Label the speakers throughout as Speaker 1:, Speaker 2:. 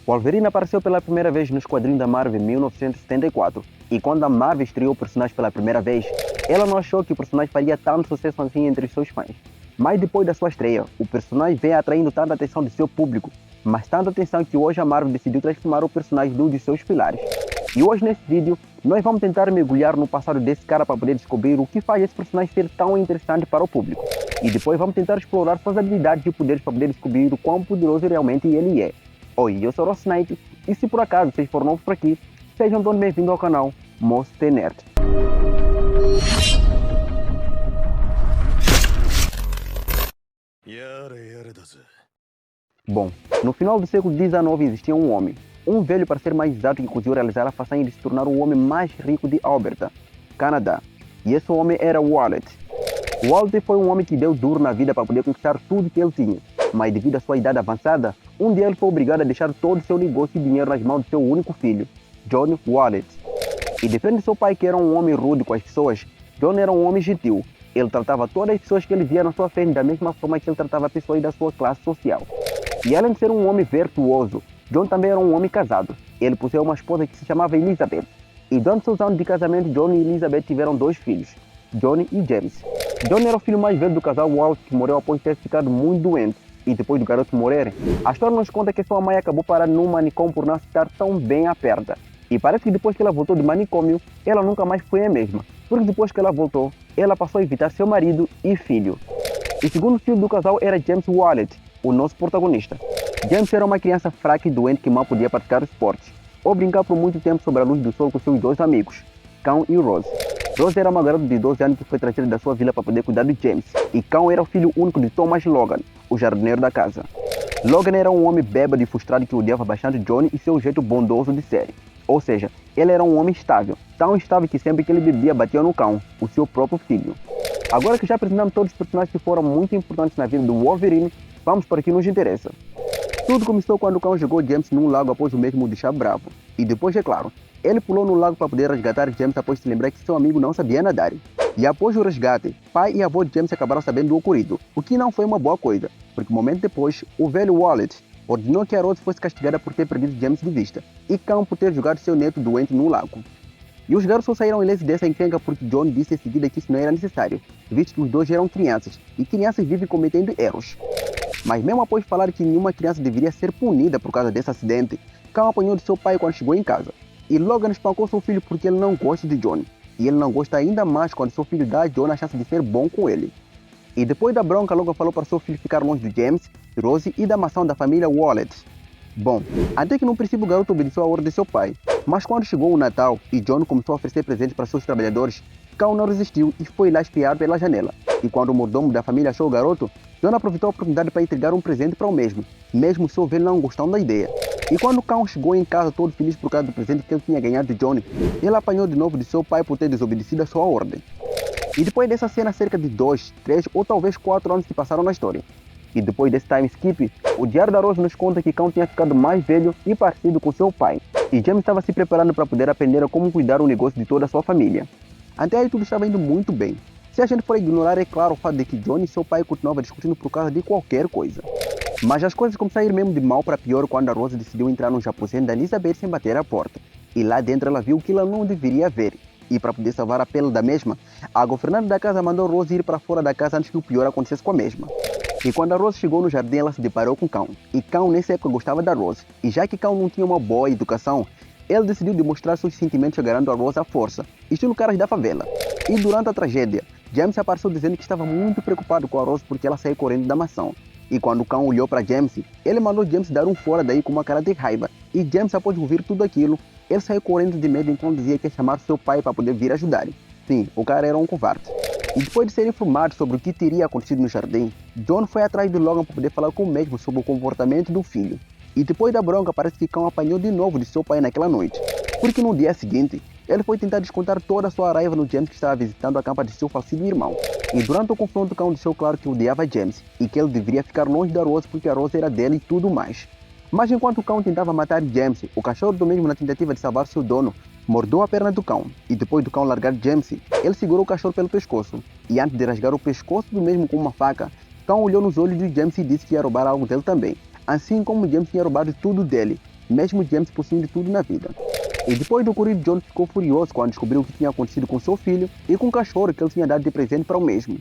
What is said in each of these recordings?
Speaker 1: Wolverine apareceu pela primeira vez nos quadrinhos da Marvel em 1974, e quando a Marvel estreou o personagem pela primeira vez, ela não achou que o personagem faria tanto sucesso assim entre os seus fãs. Mas depois da sua estreia, o personagem vem atraindo tanta atenção do seu público, mas tanta atenção que hoje a Marvel decidiu transformar o personagem num de seus pilares. E hoje nesse vídeo, nós vamos tentar mergulhar no passado desse cara para poder descobrir o que faz esse personagem ser tão interessante para o público. E depois vamos tentar explorar suas habilidades e poderes para poder descobrir o quão poderoso realmente ele é. Oi, eu sou o Ross Knight, e se por acaso vocês foram novos por aqui, sejam todos bem-vindos ao canal Monster Nerd. Bom, no final do século XIX existia um homem, um velho para ser mais exato, que conseguiu realizar a façanha de se tornar o homem mais rico de Alberta, Canadá. E esse homem era Wallet. Walter foi um homem que deu duro na vida para poder conquistar tudo que ele tinha, mas devido à sua idade avançada, um dia ele foi obrigado a deixar todo o seu negócio e dinheiro nas mãos de seu único filho, John Wallet. E diferente de seu pai, que era um homem rude com as pessoas, John era um homem gentil. Ele tratava todas as pessoas que ele via na sua frente da mesma forma que ele tratava pessoas da sua classe social. E além de ser um homem virtuoso, John também era um homem casado. Ele possuía uma esposa que se chamava Elizabeth. E durante seus anos de casamento, John e Elizabeth tiveram dois filhos, Johnny e James. John era o filho mais velho do casal Walsh, que morreu após ter ficado muito doente. E depois do garoto morrer, a história nos conta que sua mãe acabou parando num manicômio por não estar tão bem aperta. E parece que depois que ela voltou do manicômio, ela nunca mais foi a mesma. Porque depois que ela voltou, ela passou a evitar seu marido e filho. O segundo filho do casal era James Wallet, o nosso protagonista. James era uma criança fraca e doente que mal podia praticar esportes, ou brincar por muito tempo sob a luz do sol com seus dois amigos, Cão e Rose. Rose era uma garota de 12 anos que foi trazida da sua vila para poder cuidar de James, e Cão era o filho único de Thomas Logan, o jardineiro da casa. Logan era um homem bêbado e frustrado que odiava bastante Johnny e seu jeito bondoso de ser. Ou seja, ele era um homem estável, tão estável que sempre que ele bebia batia no Cão, o seu próprio filho. Agora que já apresentamos todos os personagens que foram muito importantes na vida do Wolverine, vamos para o que nos interessa. Tudo começou quando o Cão jogou James num lago após o mesmo o deixar bravo. E depois, é claro, ele pulou no lago para poder resgatar James após se lembrar que seu amigo não sabia nadar. E após o resgate, pai e avô de James acabaram sabendo do ocorrido, o que não foi uma boa coisa, porque um momento depois, o velho Wallet ordenou que a Rose fosse castigada por ter perdido James de vista, e Cão por ter jogado seu neto doente no lago. E os garotos só saíram ilesos dessa encrenca porque John disse em seguida que isso não era necessário, visto que os dois eram crianças, e crianças vivem cometendo erros. Mas mesmo após falar que nenhuma criança deveria ser punida por causa desse acidente, Cão apanhou de seu pai quando chegou em casa. E Logan espancou seu filho porque ele não gosta de Johnny. E ele não gosta ainda mais quando seu filho dá a John a chance de ser bom com ele. E depois da bronca, Logan falou para seu filho ficar longe de James, Rose e da maçã da família Wallet. Bom, até que no princípio o garoto obedeceu a ordem de seu pai. Mas quando chegou o Natal e John começou a oferecer presentes para seus trabalhadores, Cão não resistiu e foi lá espiar pela janela. E quando o mordomo da família achou o garoto, John aproveitou a oportunidade para entregar um presente para o mesmo seu velho não gostando da ideia. E quando o Cão chegou em casa todo feliz por causa do presente que ele tinha ganhado de Johnny, ele apanhou de novo de seu pai por ter desobedecido a sua ordem. E depois dessa cena, cerca de 2, 3 ou talvez 4 anos se passaram na história. E depois desse time skip, o Diário da Rose nos conta que Cão tinha ficado mais velho e parecido com seu pai. E James estava se preparando para poder aprender a como cuidar do negócio de toda a sua família. Até aí tudo estava indo muito bem. Se a gente for ignorar, é claro o fato de que Johnny e seu pai continuavam discutindo por causa de qualquer coisa. Mas as coisas começaram a ir mesmo de mal para pior quando a Rose decidiu entrar no aposento da Elizabeth sem bater a porta. E lá dentro ela viu o que ela não deveria ver. E para poder salvar a pele da mesma, a governanta da casa mandou Rose ir para fora da casa antes que o pior acontecesse com a mesma. E quando a Rose chegou no jardim, ela se deparou com Cão. E Cão nessa época gostava da Rose. E já que Cão não tinha uma boa educação, ele decidiu demonstrar seus sentimentos agarrando a Rose à força, estilo caras da favela. E durante a tragédia, James apareceu dizendo que estava muito preocupado com a Rose porque ela saiu correndo da mansão. E quando o Cão olhou para James, ele mandou James dar um fora daí com uma cara de raiva. E James, após ouvir tudo aquilo, ele saiu correndo de medo enquanto dizia que ia chamar seu pai para poder vir ajudar. Sim, o cara era um covarde. E depois de ser informado sobre o que teria acontecido no jardim, John foi atrás de Logan para poder falar com o mesmo sobre o comportamento do filho. E depois da bronca, parece que Cão apanhou de novo de seu pai naquela noite. Porque no dia seguinte, ele foi tentar descontar toda a sua raiva no James que estava visitando a campa de seu falecido irmão. E durante o confronto, Cão deixou claro que odiava James e que ele deveria ficar longe da Rose porque a Rose era dele e tudo mais. Mas enquanto o Cão tentava matar James, o cachorro do mesmo, na tentativa de salvar seu dono, mordeu a perna do Cão. E depois do Cão largar James, ele segurou o cachorro pelo pescoço. E antes de rasgar o pescoço do mesmo com uma faca, Cão olhou nos olhos de James e disse que ia roubar algo dele também. Assim como James tinha roubado tudo dele. mesmo James possuindo tudo na vida. E depois do ocorrido, John ficou furioso quando descobriu o que tinha acontecido com seu filho e com o cachorro que ele tinha dado de presente para o mesmo.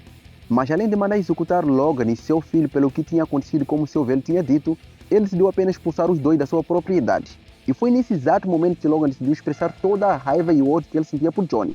Speaker 1: Mas além de mandar executar Logan e seu filho pelo que tinha acontecido como seu velho tinha dito, ele decidiu apenas expulsar os dois da sua propriedade. E foi nesse exato momento que Logan decidiu expressar toda a raiva e o ódio que ele sentia por Johnny.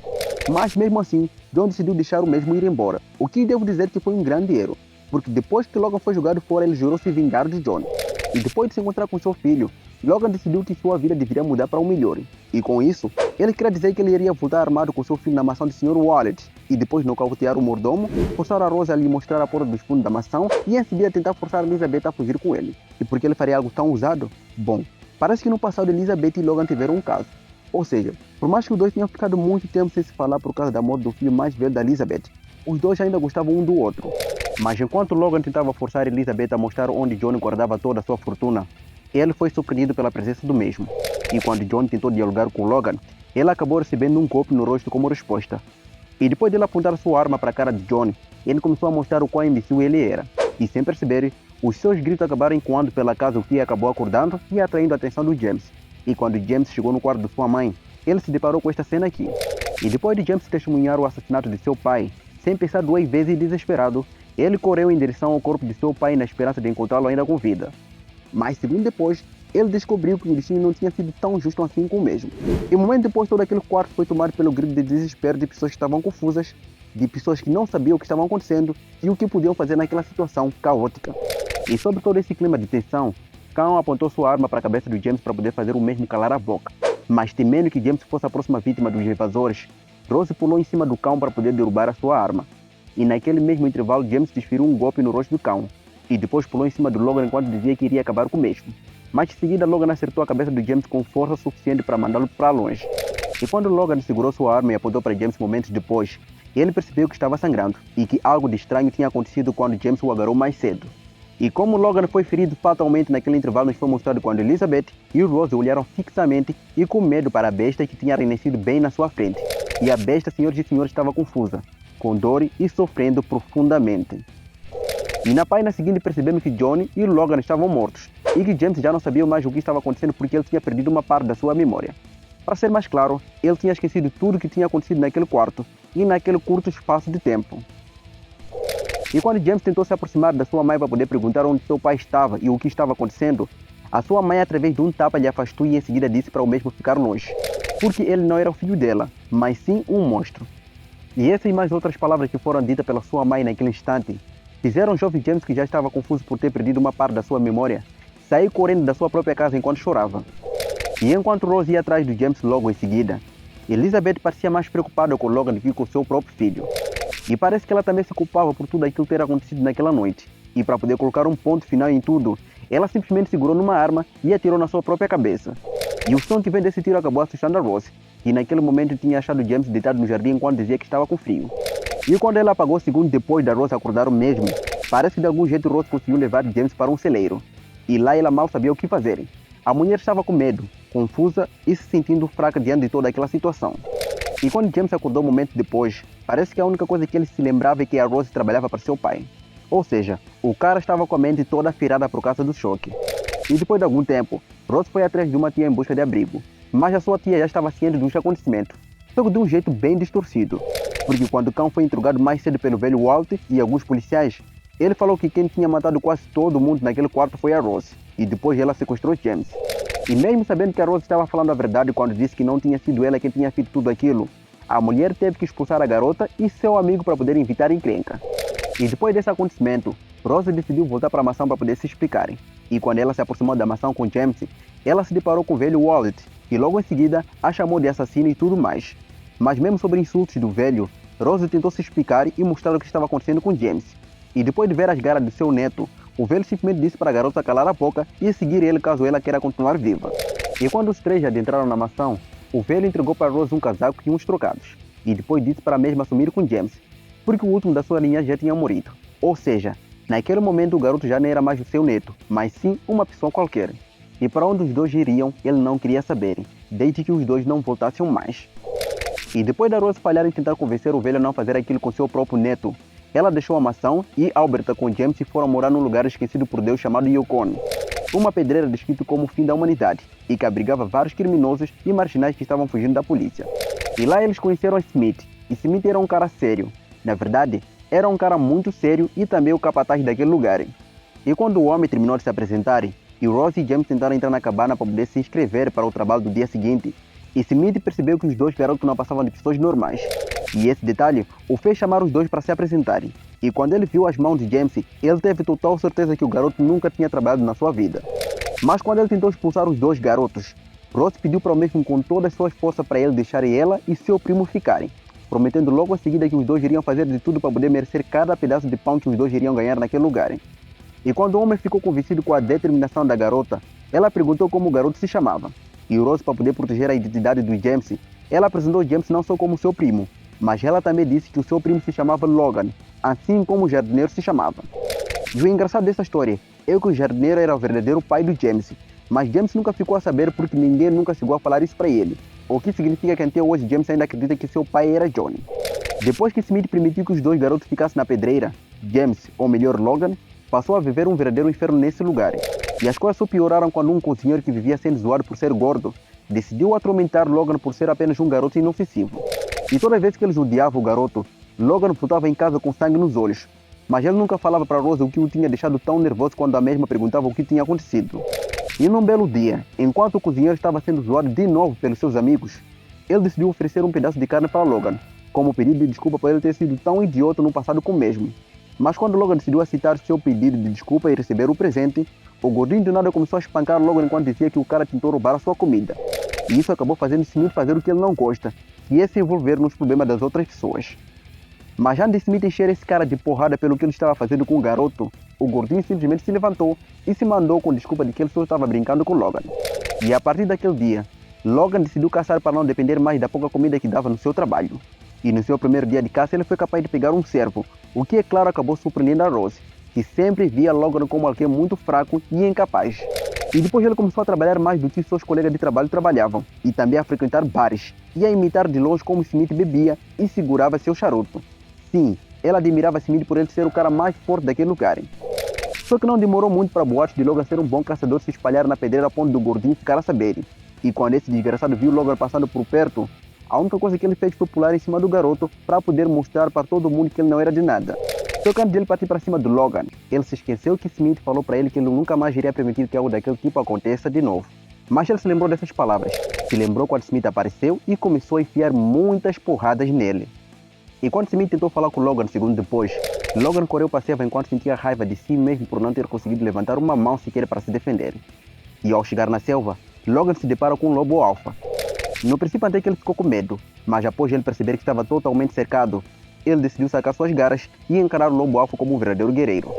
Speaker 1: Mas mesmo assim, John decidiu deixar o mesmo ir embora, o que devo dizer que foi um grande erro, porque depois que Logan foi jogado fora, ele jurou se vingar de Johnny. E depois de se encontrar com seu filho, Logan decidiu que sua vida deveria mudar para o melhor. E com isso, ele queria dizer que ele iria voltar armado com seu filho na mansão do Sr. Wallet, e depois de nocautear o mordomo, forçar a Rose a lhe mostrar a porta dos fundos da mansão e em seguida tentar forçar Elizabeth a fugir com ele. E por que ele faria algo tão ousado? Bom, parece que no passado Elizabeth e Logan tiveram um caso. Ou seja, por mais que os dois tenham ficado muito tempo sem se falar por causa da morte do filho mais velho da Elizabeth, os dois ainda gostavam um do outro. Mas enquanto Logan tentava forçar Elizabeth a mostrar onde Johnny guardava toda a sua fortuna, ele foi surpreendido pela presença do mesmo. E quando Johnny tentou dialogar com Logan, ele acabou recebendo um golpe no rosto como resposta. E depois de ele apontar sua arma para a cara de Johnny, ele começou a mostrar o quão imbecil ele era. E sem perceber, os seus gritos acabaram ecoando pela casa, o que acabou acordando e atraindo a atenção do James. E quando James chegou no quarto de sua mãe, ele se deparou com esta cena aqui. E depois de James testemunhar o assassinato de seu pai, sem pensar duas vezes e desesperado, ele correu em direção ao corpo de seu pai na esperança de encontrá-lo ainda com vida. Mas segundos depois, ele descobriu que o destino não tinha sido tão justo assim com o mesmo. E um momento depois, todo aquele quarto foi tomado pelo grito de desespero de pessoas que estavam confusas, de pessoas que não sabiam o que estavam acontecendo e o que podiam fazer naquela situação caótica. E sobre todo esse clima de tensão, Cão apontou sua arma para a cabeça do James para poder fazer o mesmo calar a boca. Mas temendo que James fosse a próxima vítima dos invasores, Rose pulou em cima do cão para poder derrubar a sua arma. E naquele mesmo intervalo, James desferiu um golpe no rosto do cão. E depois pulou em cima do Logan enquanto dizia que iria acabar com o mesmo. Mas em seguida, Logan acertou a cabeça do James com força suficiente para mandá-lo para longe. E quando Logan segurou sua arma e apontou para James momentos depois, ele percebeu que estava sangrando e que algo de estranho tinha acontecido quando James o agarrou mais cedo. E como Logan foi ferido fatalmente naquele intervalo, nos foi mostrado quando Elizabeth e Rose olharam fixamente e com medo para a besta que tinha renascido bem na sua frente. E a besta, senhores e senhores, estava confusa, com dor e sofrendo profundamente. E na página seguinte percebemos que Johnny e Logan estavam mortos e que James já não sabia mais o que estava acontecendo porque ele tinha perdido uma parte da sua memória. Para ser mais claro, ele tinha esquecido tudo o que tinha acontecido naquele quarto e naquele curto espaço de tempo. E quando James tentou se aproximar da sua mãe para poder perguntar onde seu pai estava e o que estava acontecendo, a sua mãe, através de um tapa, lhe afastou e em seguida disse para o mesmo ficar longe, porque ele não era o filho dela, mas sim um monstro. E essas e mais outras palavras que foram ditas pela sua mãe naquele instante fizeram o jovem James, que já estava confuso por ter perdido uma parte da sua memória, sair correndo da sua própria casa enquanto chorava. E enquanto Rose ia atrás do James logo em seguida, Elizabeth parecia mais preocupada com Logan do que com seu próprio filho. E parece que ela também se culpava por tudo aquilo ter acontecido naquela noite. E para poder colocar um ponto final em tudo, ela simplesmente segurou numa arma e atirou na sua própria cabeça. E o som que vem desse tiro acabou assustando a Rose, que naquele momento tinha achado James deitado no jardim enquanto dizia que estava com frio. E quando ela apagou segundos depois da Rose acordar o mesmo, parece que de algum jeito Rose conseguiu levar James para um celeiro. E lá ela mal sabia o que fazer. A mulher estava com medo, confusa e se sentindo fraca diante de toda aquela situação. E quando James acordou um momento depois, parece que a única coisa que ele se lembrava é que a Rose trabalhava para seu pai. Ou seja, o cara estava com a mente toda afirada por causa do choque. E depois de algum tempo, Rose foi atrás de uma tia em busca de abrigo. Mas a sua tia já estava ciente dos acontecimentos, só que de um jeito bem distorcido. Porque quando o cão foi interrogado mais cedo pelo velho Walt e alguns policiais, ele falou que quem tinha matado quase todo mundo naquele quarto foi a Rose. E depois ela sequestrou James. E mesmo sabendo que a Rose estava falando a verdade quando disse que não tinha sido ela quem tinha feito tudo aquilo, a mulher teve que expulsar a garota e seu amigo para poder evitar encrenca. E depois desse acontecimento, Rose decidiu voltar para a mansão para poder se explicar. E quando ela se aproximou da mansão com James, ela se deparou com o velho Wallet, e logo em seguida a chamou de assassino e tudo mais. Mas mesmo sobre insultos do velho, Rose tentou se explicar e mostrar o que estava acontecendo com James. E depois de ver as garras de seu neto, o velho simplesmente disse para a garota calar a boca e seguir ele caso ela queira continuar viva. E quando os três adentraram na mansão, o velho entregou para Rose um casaco e uns trocados. E depois disse para a mesma assumir com James, porque o último da sua linha já tinha morrido. Ou seja, naquele momento o garoto já não era mais o seu neto, mas sim uma pessoa qualquer. E para onde os dois iriam, ele não queria saber, desde que os dois não voltassem mais. E depois da Rose falhar em tentar convencer o velho a não fazer aquilo com seu próprio neto, ela deixou a mansão e Alberta com James foram morar num lugar esquecido por Deus chamado Yukon. uma pedreira descrita como o fim da humanidade e que abrigava vários criminosos e marginais que estavam fugindo da polícia. E lá eles conheceram Smith, e Smith era um cara sério. Na verdade, era um cara muito sério e também o capataz daquele lugar. E quando o homem terminou de se apresentar, e Rose e James tentaram entrar na cabana para poder se inscrever para o trabalho do dia seguinte, Smith percebeu que os dois garotos não passavam de pessoas normais. E esse detalhe o fez chamar os dois para se apresentarem. E quando ele viu as mãos de James, ele teve total certeza que o garoto nunca tinha trabalhado na sua vida. Mas quando ele tentou expulsar os dois garotos, Rose pediu para o mesmo com todas as suas forças para ele deixar ela e seu primo ficarem, prometendo logo em seguida que os dois iriam fazer de tudo para poder merecer cada pedaço de pão que os dois iriam ganhar naquele lugar. E quando o homem ficou convencido com a determinação da garota, ela perguntou como o garoto se chamava. E Rose, para poder proteger a identidade do James, ela apresentou James não só como seu primo, mas ela também disse que o seu primo se chamava Logan, assim como o jardineiro se chamava. E o engraçado dessa história é que o jardineiro era o verdadeiro pai do James, mas James nunca ficou a saber porque ninguém nunca chegou a falar isso para ele, o que significa que até hoje James ainda acredita que seu pai era Johnny. Depois que Smith permitiu que os dois garotos ficassem na pedreira, James, ou melhor Logan, passou a viver um verdadeiro inferno nesse lugar. E as coisas só pioraram quando um cozinheiro que vivia sendo zoado por ser gordo decidiu atormentar Logan por ser apenas um garoto inofensivo. E todas as vezes que eles odiavam o garoto, Logan voltava em casa com sangue nos olhos. Mas ele nunca falava para Rose o que o tinha deixado tão nervoso quando a mesma perguntava o que tinha acontecido. E num belo dia, enquanto o cozinheiro estava sendo zoado de novo pelos seus amigos, ele decidiu oferecer um pedaço de carne para Logan, como pedido de desculpa por ele ter sido tão idiota no passado com o mesmo. Mas quando Logan decidiu aceitar seu pedido de desculpa e receber o presente, o gordinho do nada começou a espancar Logan enquanto dizia que o cara tentou roubar a sua comida. E isso acabou fazendo Smith fazer o que ele não gosta, que é se envolver nos problemas das outras pessoas. Mas antes de Smith encher esse cara de porrada pelo que ele estava fazendo com o garoto, o gordinho simplesmente se levantou e se mandou com desculpa de que ele só estava brincando com Logan. E a partir daquele dia, Logan decidiu caçar para não depender mais da pouca comida que dava no seu trabalho. E no seu primeiro dia de caça ele foi capaz de pegar um cervo, o que é claro acabou surpreendendo a Rose, que sempre via Logan como alguém muito fraco e incapaz. E depois ele começou a trabalhar mais do que seus colegas de trabalho trabalhavam, e também a frequentar bares, e a imitar de longe como Smith bebia e segurava seu charuto. Sim, ela admirava Smith por ele ser o cara mais forte daquele lugar. Só que não demorou muito para boatos de Logan ser um bom caçador se espalhar na pedreira a ponto do gordinho ficar a saber. E quando esse desgraçado viu Logan passando por perto, a única coisa que ele fez foi pular em cima do garoto para poder mostrar para todo mundo que ele não era de nada. Só que antes de ele partir para cima do Logan, ele se esqueceu que Smith falou para ele que ele nunca mais iria permitir que algo daquele tipo aconteça de novo. Mas ele se lembrou dessas palavras, se lembrou quando Smith apareceu e começou a enfiar muitas porradas nele. E quando Smith tentou falar com Logan segundos depois, Logan correu para a selva enquanto sentia raiva de si mesmo por não ter conseguido levantar uma mão sequer para se defender. E ao chegar na selva, Logan se depara com um lobo alfa. No princípio até que ele ficou com medo, mas após ele perceber que estava totalmente cercado, ele decidiu sacar suas garras e encarar o lobo alfa como um verdadeiro guerreiro.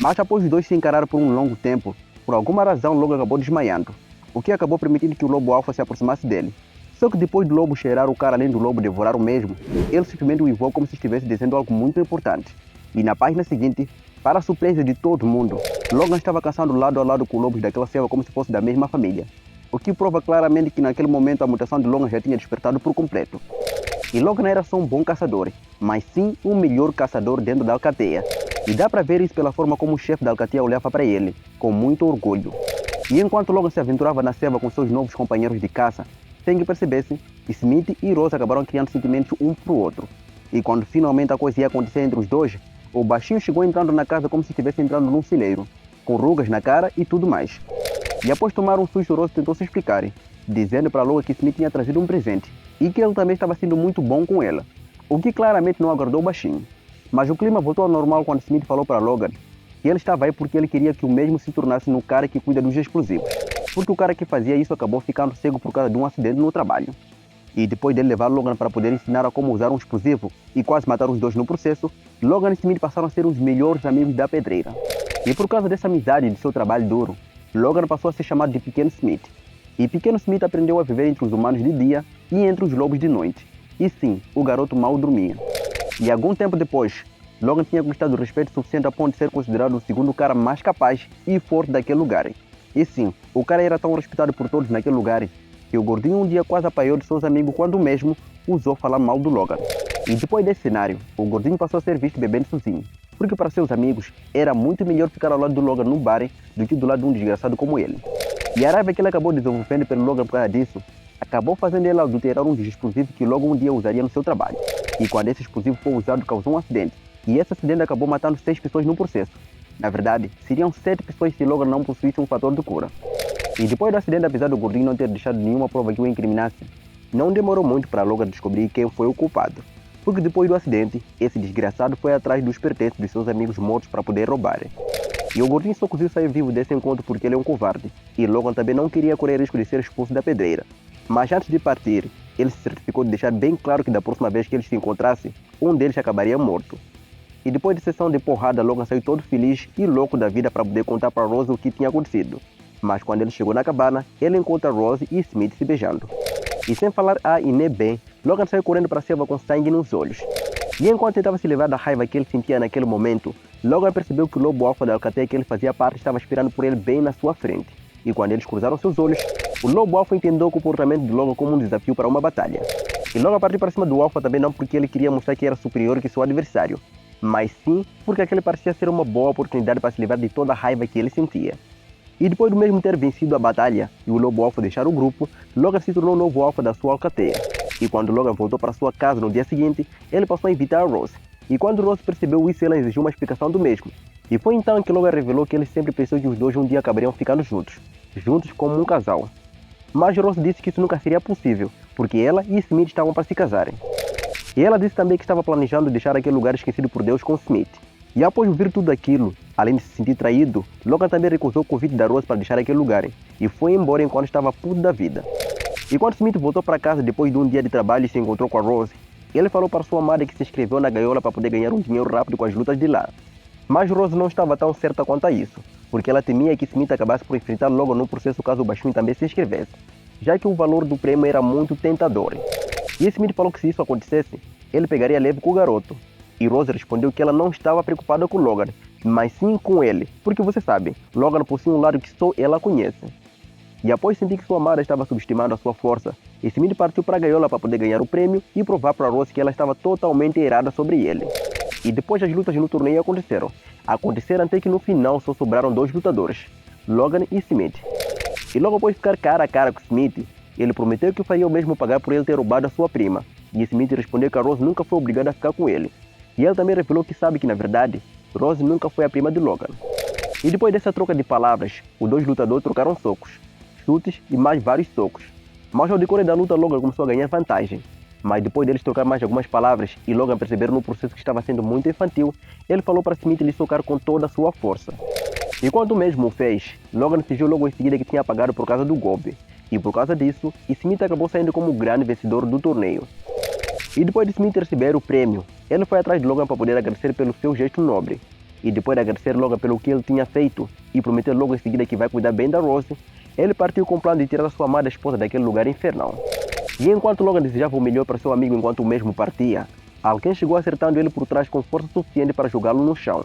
Speaker 1: Mas após os dois se encararam por um longo tempo, por alguma razão Logan acabou desmaiando, o que acabou permitindo que o lobo alfa se aproximasse dele. Só que depois do lobo cheirar o cara além do lobo devorar o mesmo, ele simplesmente o invocou como se estivesse dizendo algo muito importante. E na página seguinte, para a surpresa de todo mundo, Logan estava caçando lado a lado com lobos daquela selva como se fosse da mesma família. O que prova claramente que naquele momento a mutação de Logan já tinha despertado por completo. E Logan não era só um bom caçador, mas sim o melhor caçador dentro da alcateia. E dá para ver isso pela forma como o chefe da alcateia olhava para ele, com muito orgulho. E enquanto Logan se aventurava na selva com seus novos companheiros de caça, sem que percebessem, Smith e Rose acabaram criando sentimentos um para o outro. E quando finalmente a coisa ia acontecer entre os dois, o baixinho chegou entrando na casa como se estivesse entrando num celeiro, com rugas na cara e tudo mais. E após tomar um susto, Rose tentou se explicar, dizendo para Logan que Smith tinha trazido um presente e que ele também estava sendo muito bom com ela, o que claramente não agradou o baixinho. Mas o clima voltou ao normal quando Smith falou para Logan que ele estava aí porque ele queria que o mesmo se tornasse no cara que cuida dos explosivos, porque o cara que fazia isso acabou ficando cego por causa de um acidente no trabalho. E depois dele levar Logan para poder ensinar a como usar um explosivo e quase matar os dois no processo, Logan e Smith passaram a ser os melhores amigos da pedreira. E por causa dessa amizade e de seu trabalho duro, Logan passou a ser chamado de Pequeno Smith. E Pequeno Smith aprendeu a viver entre os humanos de dia e entre os lobos de noite. E sim, o garoto mal dormia. E algum tempo depois, Logan tinha conquistado o respeito suficiente a ponto de ser considerado o segundo cara mais capaz e forte daquele lugar. E sim, o cara era tão respeitado por todos naquele lugar que o gordinho um dia quase apanhou de seus amigos quando o mesmo usou falar mal do Logan. E depois desse cenário, o gordinho passou a ser visto bebendo sozinho. porque para seus amigos era muito melhor ficar ao lado do Logan no bar do que do lado de um desgraçado como ele. E a raiva que ele acabou desenvolvendo pelo Logan por causa disso, acabou fazendo ele adulterar um dos explosivos que logo um dia usaria no seu trabalho. E quando esse explosivo foi usado, causou um acidente. E esse acidente acabou matando 6 pessoas no processo. Na verdade, seriam 7 pessoas se Logan não possuísse um fator de cura. E depois do acidente, apesar do gordinho não ter deixado nenhuma prova que o incriminasse, não demorou muito para Logan descobrir quem foi o culpado. Porque depois do acidente, esse desgraçado foi atrás dos pertences dos seus amigos mortos para poder roubar. E o gordinho só conseguiu sair vivo desse encontro porque ele é um covarde. E Logan também não queria correr risco de ser expulso da pedreira. Mas antes de partir, ele se certificou de deixar bem claro que da próxima vez que eles se encontrassem, um deles acabaria morto. E depois de sessão de porrada, Logan saiu todo feliz e louco da vida para poder contar para Rose o que tinha acontecido. Mas quando ele chegou na cabana, ele encontra Rose e Smith se beijando. E sem falar A e nem B, Logan saiu correndo para a selva com sangue nos olhos. E enquanto tentava se livrar da raiva que ele sentia naquele momento, Logan percebeu que o lobo alfa da alcateia que ele fazia parte estava esperando por ele bem na sua frente. E quando eles cruzaram seus olhos, o lobo alfa entendeu o comportamento de Logan como um desafio para uma batalha. E Logan partiu para cima do alfa também não porque ele queria mostrar que era superior que seu adversário, mas sim porque aquele parecia ser uma boa oportunidade para se livrar de toda a raiva que ele sentia. E depois do mesmo ter vencido a batalha e o lobo alfa deixar o grupo, Logan se tornou o novo alfa da sua alcateia. E quando Logan voltou para sua casa no dia seguinte, ele passou a invitar a Rose. E quando Rose percebeu isso, ela exigiu uma explicação do mesmo. E foi então que Logan revelou que ele sempre pensou que os dois um dia acabariam ficando juntos como um casal. Mas Rose disse que isso nunca seria possível, porque ela e Smith estavam para se casarem. E ela disse também que estava planejando deixar aquele lugar esquecido por Deus com Smith. E após ouvir tudo aquilo, além de se sentir traído, Logan também recusou o convite da Rose para deixar aquele lugar e foi embora enquanto estava puto da vida. E quando Smith voltou para casa depois de um dia de trabalho e se encontrou com a Rose, ele falou para sua amada que se inscreveu na gaiola para poder ganhar um dinheiro rápido com as lutas de lá. Mas Rose não estava tão certa quanto a isso, porque ela temia que Smith acabasse por enfrentar Logan no processo caso o baixinho também se inscrevesse, já que o valor do prêmio era muito tentador. E Smith falou que se isso acontecesse, ele pegaria leve com o garoto. E Rose respondeu que ela não estava preocupada com Logan, mas sim com ele, porque você sabe, Logan possui um lado que só ela conhece. E após sentir que sua amada estava subestimando a sua força, Smith partiu para a gaiola para poder ganhar o prêmio e provar para Rose que ela estava totalmente errada sobre ele. E depois as lutas no torneio aconteceram até que no final só sobraram 2 lutadores, Logan e Smith. E logo após ficar cara a cara com Smith, ele prometeu que faria o mesmo pagar por ele ter roubado a sua prima, e Smith respondeu que a Rose nunca foi obrigada a ficar com ele. E ele também revelou que sabe que na verdade, Rose nunca foi a prima de Logan. E depois dessa troca de palavras, os 2 lutadores trocaram socos, chutes e mais vários socos. Mas ao decorrer da luta, Logan começou a ganhar vantagem. Mas depois deles trocar mais algumas palavras e Logan perceber no processo que estava sendo muito infantil, ele falou para Smith lhe socar com toda a sua força. E quando o mesmo o fez, Logan fingiu logo em seguida que tinha apagado por causa do golpe. E por causa disso, Smith acabou saindo como o grande vencedor do torneio. E depois de Smith receber o prêmio, ele foi atrás de Logan para poder agradecer pelo seu gesto nobre. E depois de agradecer Logan pelo que ele tinha feito e prometer logo em seguida que vai cuidar bem da Rose, ele partiu com o plano de tirar a sua amada esposa daquele lugar infernal. E enquanto Logan desejava o melhor para seu amigo enquanto o mesmo partia, alguém chegou acertando ele por trás com força suficiente para jogá-lo no chão.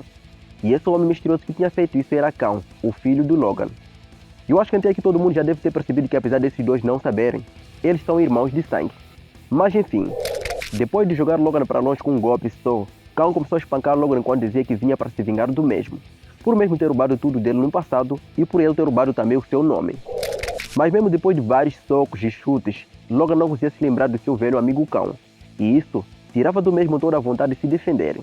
Speaker 1: E esse homem misterioso que tinha feito isso era Khan, o filho do Logan. E eu acho que até aqui todo mundo já deve ter percebido que apesar desses dois não saberem, eles são irmãos de sangue. Mas enfim, depois de jogar Logan para longe com um golpe só, Khan começou a espancar Logan enquanto dizia que vinha para se vingar do mesmo, por mesmo ter roubado tudo dele no passado e por ele ter roubado também o seu nome. Mas mesmo depois de vários socos e chutes, Logan não conseguia se lembrar do seu velho amigo Khan, e isso tirava do mesmo toda a vontade de se defenderem.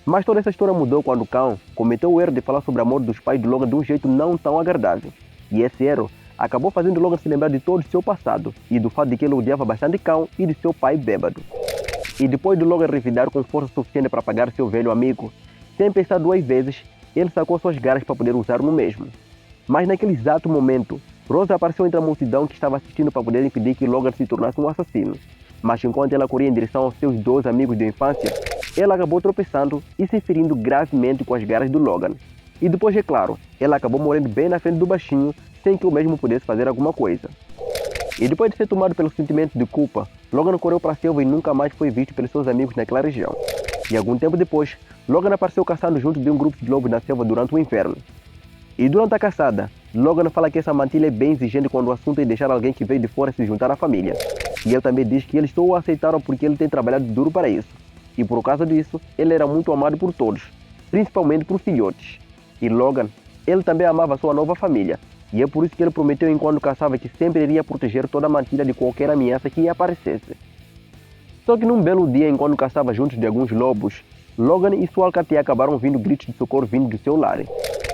Speaker 1: Mas toda essa história mudou quando Khan cometeu o erro de falar sobre a morte dos pais de Logan de um jeito não tão agradável. E esse erro acabou fazendo Logan se lembrar de todo o seu passado e do fato de que ele odiava bastante Khan e de seu pai bêbado. E depois de Logan revidar com força suficiente para apagar seu velho amigo, sem pensar 2 vezes, ele sacou suas garras para poder usar no mesmo. Mas naquele exato momento, Rose apareceu entre a multidão que estava assistindo para poder impedir que Logan se tornasse um assassino. Mas enquanto ela corria em direção aos seus 2 amigos de infância, ela acabou tropeçando e se ferindo gravemente com as garras do Logan. E depois, é claro, ela acabou morrendo bem na frente do baixinho, sem que o mesmo pudesse fazer alguma coisa. E depois de ser tomado pelo sentimento de culpa, Logan correu para a selva e nunca mais foi visto pelos seus amigos naquela região. E algum tempo depois, Logan apareceu caçando junto de um grupo de lobos na selva durante o inverno. E durante a caçada, Logan fala que essa mantilha é bem exigente quando o assunto é deixar alguém que veio de fora se juntar à família. E ele também diz que eles só o aceitaram porque ele tem trabalhado duro para isso. E por causa disso, ele era muito amado por todos. principalmente por filhotes. E Logan, ele também amava sua nova família, e é por isso que ele prometeu enquanto caçava que sempre iria proteger toda a mantilha de qualquer ameaça que aparecesse. Só que num belo dia, enquanto caçava juntos de alguns lobos, Logan e sua alcateia acabaram ouvindo gritos de socorro vindo do seu lar.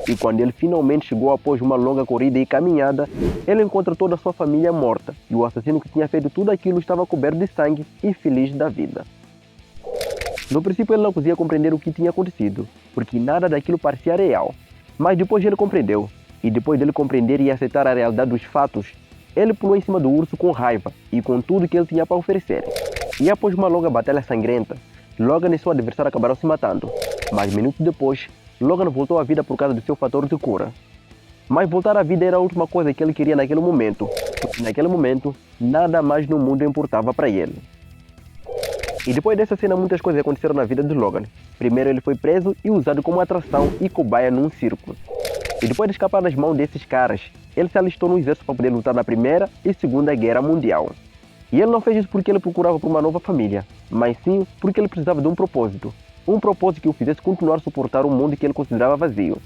Speaker 1: E quando ele finalmente chegou após uma longa corrida e caminhada, ele encontra toda a sua família morta, e o assassino que tinha feito tudo aquilo estava coberto de sangue e feliz da vida. No princípio ele não conseguia compreender o que tinha acontecido, porque nada daquilo parecia real. Mas depois ele compreendeu, e depois dele compreender e aceitar a realidade dos fatos, ele pulou em cima do urso com raiva e com tudo que ele tinha para oferecer. E após uma longa batalha sangrenta, Logan e seu adversário acabaram se matando. Mas minutos depois, Logan voltou à vida por causa do seu fator de cura. Mas voltar à vida era a última coisa que ele queria naquele momento, porque naquele momento, nada mais no mundo importava para ele. E depois dessa cena, muitas coisas aconteceram na vida de Logan. Primeiro, ele foi preso e usado como atração e cobaia num circo. E depois de escapar das mãos desses caras, ele se alistou no exército para poder lutar na Primeira e Segunda Guerra Mundial. E ele não fez isso porque ele procurava por uma nova família, mas sim porque ele precisava de um propósito. Um propósito que o fizesse continuar a suportar um mundo que ele considerava vazio.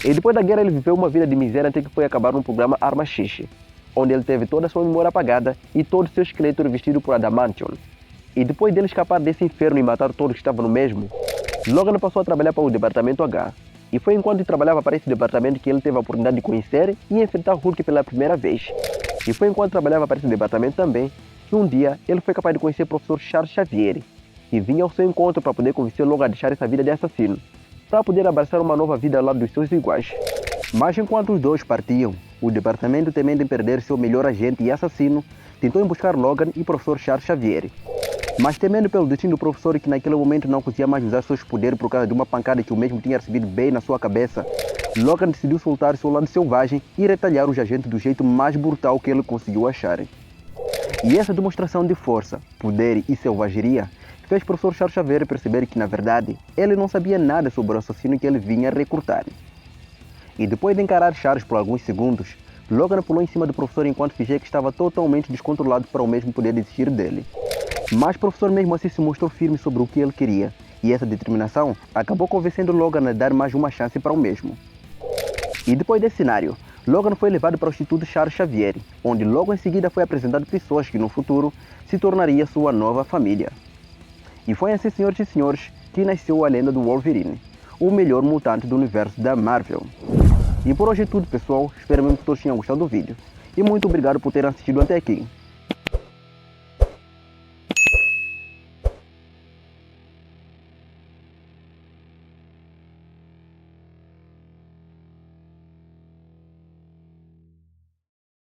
Speaker 1: E depois da guerra ele viveu uma vida de miséria até que foi acabar no programa Arma X, onde ele teve toda a sua memória apagada e todo o seu esqueleto revestido por adamantium. E depois dele escapar desse inferno e matar todos que estavam no mesmo, Logan passou a trabalhar para o Departamento H. E foi enquanto trabalhava para esse departamento que ele teve a oportunidade de conhecer e enfrentar Hulk pela primeira vez. E foi enquanto trabalhava para esse departamento também que um dia ele foi capaz de conhecer o professor Charles Xavier, que vinha ao seu encontro para poder convencer Logan a deixar essa vida de assassino, para poder abraçar uma nova vida ao lado dos seus iguais. Mas enquanto os dois partiam, o departamento, temendo em perder seu melhor agente e assassino, tentou em buscar Logan e o professor Charles Xavier. Mas temendo pelo destino do professor, que naquele momento não conseguia mais usar seus poderes por causa de uma pancada que o mesmo tinha recebido bem na sua cabeça, Logan decidiu soltar seu lado selvagem e retalhar os agentes do jeito mais brutal que ele conseguiu achar. E essa demonstração de força, poder e selvageria fez o professor Charles Xavier perceber que, na verdade, ele não sabia nada sobre o assassino que ele vinha recrutar. E depois de encarar Charles por alguns segundos, Logan pulou em cima do professor enquanto fingia que estava totalmente descontrolado para o mesmo poder desistir dele. Mas o professor mesmo assim se mostrou firme sobre o que ele queria, e essa determinação acabou convencendo Logan a dar mais uma chance para o mesmo. E depois desse cenário, Logan foi levado para o Instituto Charles Xavier, onde logo em seguida foi apresentado pessoas que no futuro se tornaria sua nova família. E foi assim, senhoras e senhores, que nasceu a lenda do Wolverine, o melhor mutante do universo da Marvel. E por hoje é tudo, pessoal. Espero mesmo que todos tenham gostado do vídeo. E muito obrigado por terem assistido até aqui.